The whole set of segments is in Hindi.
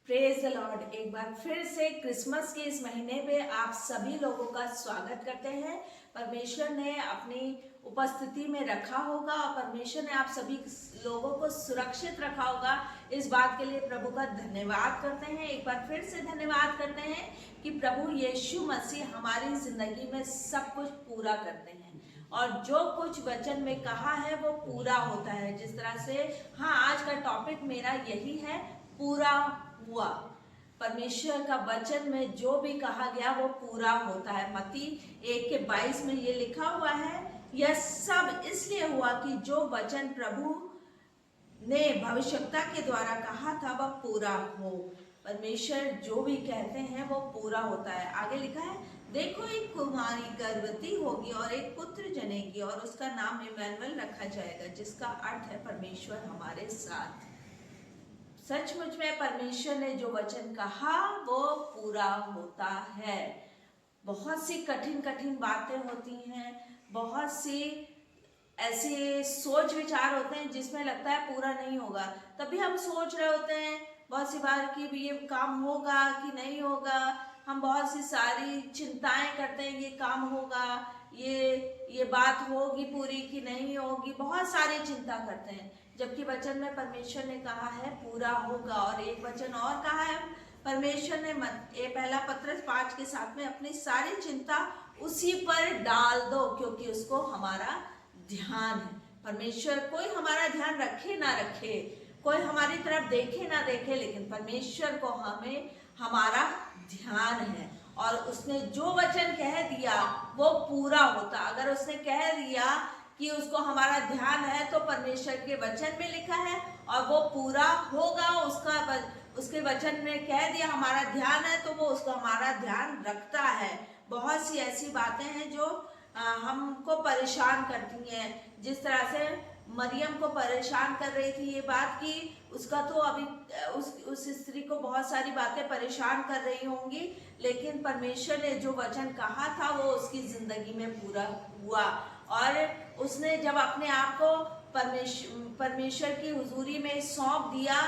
Praise the Lord. एक बार फिर से क्रिसमस के इस महीने में आप सभी लोगों का स्वागत करते हैं। परमेश्वर ने अपनी उपस्थिति में रखा होगा और परमेश्वर ने आप सभी लोगों को सुरक्षित रखा होगा। इस बात के लिए प्रभु का धन्यवाद करते हैं। एक बार फिर से धन्यवाद करते हैं कि प्रभु यीशु मसीह हमारी जिंदगी में सब कुछ पूरा करते हैं और जो कुछ वचन में कहा है वो पूरा होता है। जिस तरह से आज का टॉपिक मेरा यही है, पूरा हुआ। परमेश्वर का वचन में जो भी कहा गया वो पूरा होता है। मत्ती 1:22 में ये लिखा हुआ है, यह सब इसलिए हुआ कि जो वचन प्रभु ने भविष्यवक्ता के द्वारा कहा था वह पूरा हो। परमेश्वर जो भी कहते हैं वो पूरा होता है। आगे लिखा है, देखो एक कुमारी गर्भवती होगी और एक पुत्र जनेगी और उसका नाम इमैनुअल रखा जाएगा, जिसका अर्थ है परमेश्वर हमारे साथ। सचमुच में परमेश्वर ने जो वचन कहा वो पूरा होता है। बहुत सी कठिन कठिन बातें होती हैं, बहुत सी ऐसे सोच विचार होते हैं जिसमें लगता है पूरा नहीं होगा। तभी हम सोच रहे होते हैं बहुत सी बार कि ये काम होगा कि नहीं होगा। हम बहुत सी सारी चिंताएं करते हैं, ये काम होगा, ये बात होगी पूरी कि नहीं होगी। बहुत सारी चिंता करते हैं, जबकि वचन में परमेश्वर ने कहा है पूरा होगा। और एक वचन और कहा है परमेश्वर ने, पहला पत्रस 5:7 में, अपनी सारी चिंता उसी पर डाल दो क्योंकि उसको हमारा ध्यान है। परमेश्वर कोई हमारा ध्यान रखे ना रखे, कोई हमारी तरफ देखे ना देखे, लेकिन परमेश्वर को हमें हमारा ध्यान है। और उसने जो वचन कह दिया वो पूरा होता। अगर उसने कह दिया कि उसको हमारा ध्यान है तो परमेश्वर के वचन में लिखा है और वो पूरा होगा। उसके वचन में कह दिया हमारा ध्यान है तो वो उसको हमारा ध्यान रखता है। बहुत सी ऐसी बातें हैं जो हमको परेशान करती हैं। जिस तरह से मरियम को परेशान कर रही थी ये बात कि उसका तो अभी उस स्त्री को बहुत सारी बातें परेशान कर रही होंगी, लेकिन परमेश्वर ने जो वचन कहा था वो उसकी जिंदगी में पूरा हुआ। और उसने जब अपने आप को परमेश्वर की हुजूरी में सौंप दिया,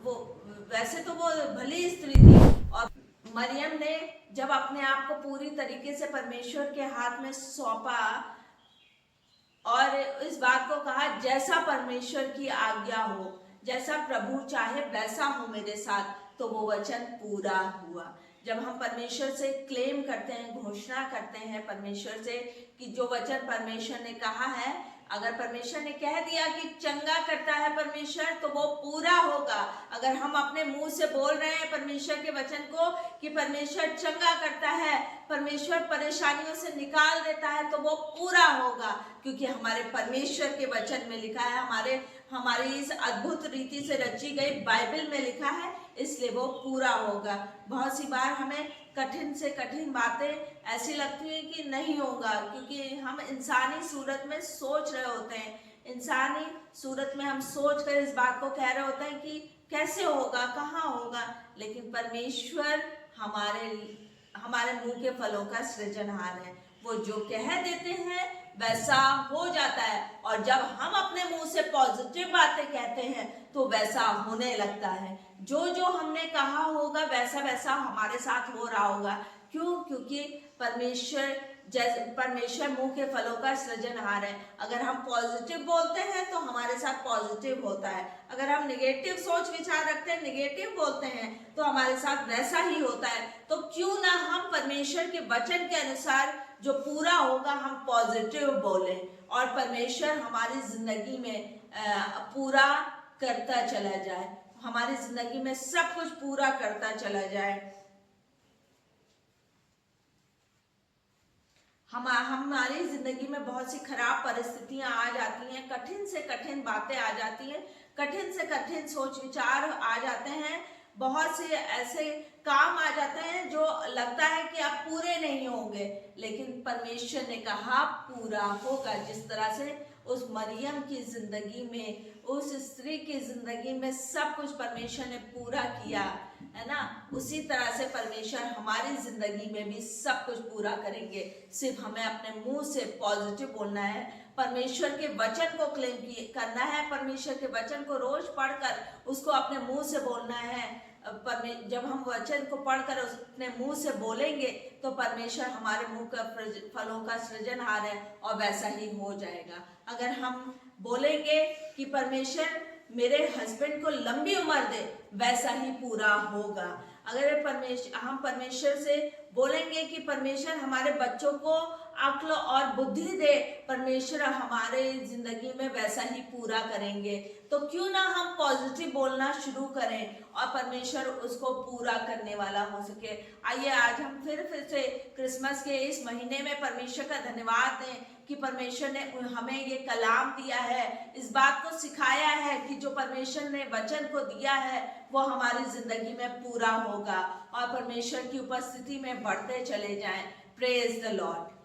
वो वैसे तो वो भली स्त्री थी, और मरियम ने जब अपने आप को पूरी तरीके से परमेश्वर के हाथ में सौंपा और इस बात को कहा, जैसा परमेश्वर की आज्ञा हो, जैसा प्रभु चाहे वैसा हो मेरे साथ, तो वो वचन पूरा हुआ। जब हम परमेश्वर से क्लेम करते हैं, घोषणा करते हैं परमेश्वर से कि जो वचन परमेश्वर ने कहा है, अगर परमेश्वर ने कह दिया कि चंगा करता है परमेश्वर, तो वो पूरा होगा। अगर हम अपने मुंह से बोल रहे हैं परमेश्वर के वचन को कि परमेश्वर चंगा करता है, परमेश्वर परेशानियों से निकाल देता है, तो वो पूरा होगा, क्योंकि हमारे परमेश्वर के वचन में लिखा है, हमारी इस अद्भुत रीति से रची गई बाइबल में लिखा है, इसलिए वो पूरा होगा। बहुत सी बार हमें कठिन से कठिन बातें ऐसी लगती है कि नहीं होगा, क्योंकि हम इंसानी सूरत में सोच रहे होते हैं। इंसानी सूरत में हम सोच कर इस बात को कह रहे होते हैं कि कैसे होगा, कहाँ होगा, लेकिन परमेश्वर हमारे मुंह के फलों का सृजनहार है। वो जो कह देते हैं वैसा हो जाता है, और जब हम अपने मुंह से पॉजिटिव बातें कहते हैं तो वैसा होने लगता है। जो हमने कहा होगा वैसा वैसा हमारे साथ हो रहा होगा। क्यों? क्योंकि परमेश्वर मुंह के फलों का सृजनहार है। अगर हम पॉजिटिव बोलते हैं तो हमारे साथ पॉजिटिव होता है, अगर हम निगेटिव सोच विचार रखते हैं, निगेटिव बोलते हैं, तो हमारे साथ वैसा ही होता है। तो क्यों ना हम परमेश्वर के वचन के अनुसार जो पूरा होगा हम पॉजिटिव बोले, और परमेश्वर हमारी जिंदगी में पूरा करता चला जाए, हमारी जिंदगी में सब कुछ पूरा करता चला जाए। हमारी जिंदगी में बहुत सी खराब परिस्थितियां आ जाती हैं, कठिन से कठिन बातें आ जाती हैं, कठिन से कठिन सोच विचार आ जाते हैं, बहुत से ऐसे काम आ जाते हैं जो लगता है कि अब पूरे नहीं होंगे, लेकिन परमेश्वर ने कहा पूरा होगा। जिस तरह से उस मरियम की जिंदगी में उस स्त्री की जिंदगी में सब कुछ परमेश्वर ने पूरा किया है ना, उसी तरह से परमेश्वर हमारी जिंदगी में भी सब कुछ पूरा करेंगे। सिर्फ हमें अपने मुंह से पॉजिटिव बोलना है, परमेश्वर के वचन को क्लेम करना है, परमेश्वर के वचन को रोज पढ़कर उसको अपने मुंह से बोलना है। जब हम वचन को पढ़कर अपने मुंह से बोलेंगे तो परमेश्वर हमारे मुंह का फलों का सृजनहार है और वैसा ही हो जाएगा। अगर हम बोलेंगे कि परमेश्वर मेरे हस्बैंड को लंबी उम्र दे, वैसा ही पूरा होगा। अगर हम परमेश्वर से बोलेंगे कि परमेश्वर हमारे बच्चों को अक्ल और बुद्धि दे, परमेश्वर हमारे जिंदगी में वैसा ही पूरा करेंगे। तो क्यों ना हम पॉजिटिव बोलना शुरू करें और परमेश्वर उसको पूरा करने वाला हो सके। आइए आज हम फिर से क्रिसमस के इस महीने में परमेश्वर का धन्यवाद दें कि परमेश्वर ने हमें ये कलाम दिया है, इस बात को सिखाया है कि जो परमेश्वर ने वचन को दिया है वो हमारी जिंदगी में पूरा होगा और परमेश्वर की उपस्थिति में बढ़ते चले जाएं। Praise the Lord.